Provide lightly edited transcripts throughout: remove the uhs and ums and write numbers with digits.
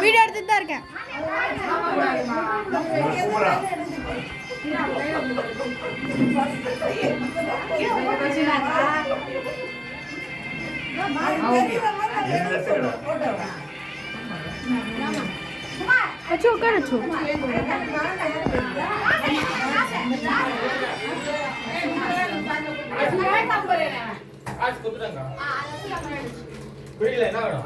Video எடுத்துட்டு தான் இருக்கேன். अच्छा कर अच्छो आज कुतरंगा குடில என்ன வேணும்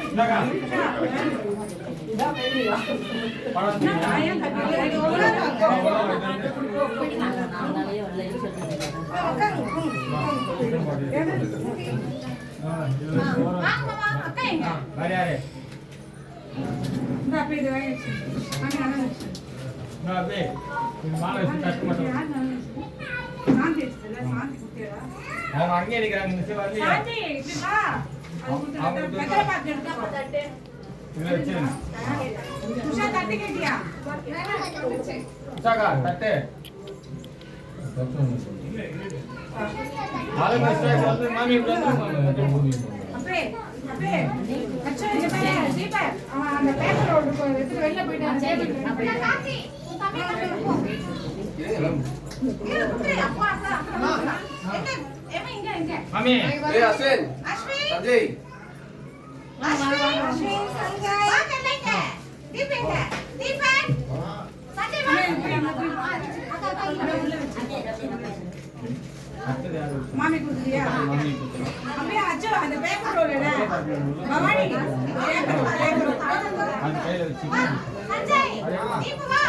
என்னக்கா இதா பேரியா பணம் நான் கட்டிடுறேன் அங்கே இருக்கிறாங்க தட்டு மாமி மாமி அஸ்வின் சஞ்சய் அஸ்வின் சஞ்சய் வாங்க லைக்க தீபன் தீபன் சஞ்சய் மாமி குதிரியா அம்மே அச்சோ அந்த பேப்பர் ரோல்ல பவானி பேப்பர் அந்த கையில வச்சு சஞ்சய் தீபு வா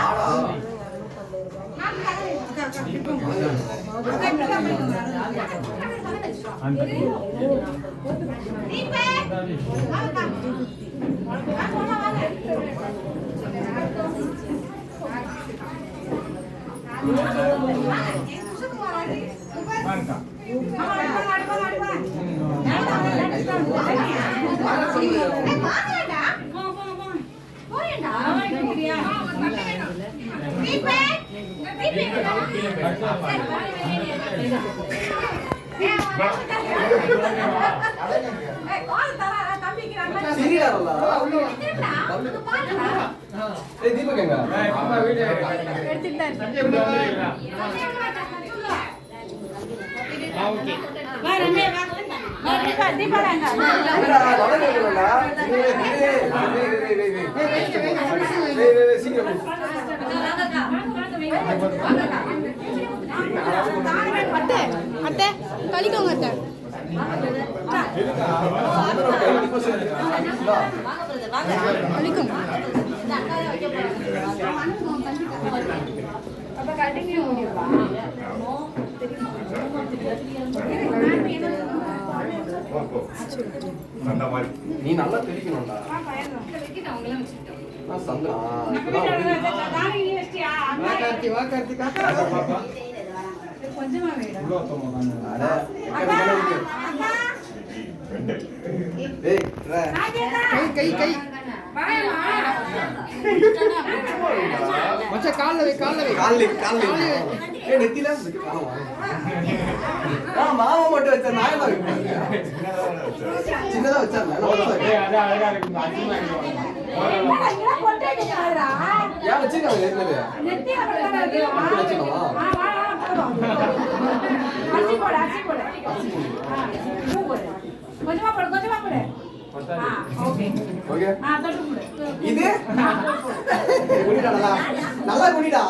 ஓகே வா ரம்யா வா வா தீபா வாங்க அத்தை அத்தை கழிக்கோங்க அத்தை கழிக்கோங்க அப்ப கண்டினியூ முடியுமா நீ நல்லா தெளிக்கணும்டா சந்திரா கொஞ்சமா வேணும் கை கை மச்சா கால்ல வை நெத்தில மாமா மட்டும் வச்சா நான் சின்னதா வச்சா ஏன் வச்சிருக்காங்க கொஞ்சமா போடு ஓகே இது குடிடா நல்லா குடிடா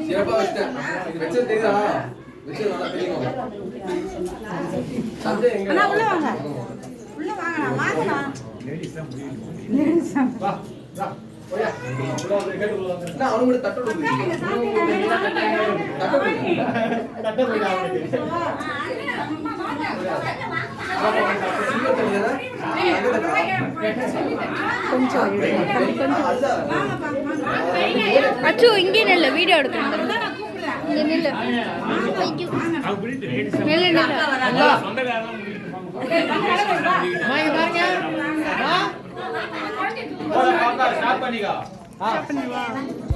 சிறப்பா வச்சிட்டேன் இது வச்சது தெரியுதா வச்சது நல்லா தெரியும் சந்தை எங்க உள்ள வாங்க வாங்கடா நான் அவனுக்கு தட்டு அச்சு இங்கே நில்ல வீடியோ எடுக்கணும் இங்க நில்லு நில்லு பாருங்க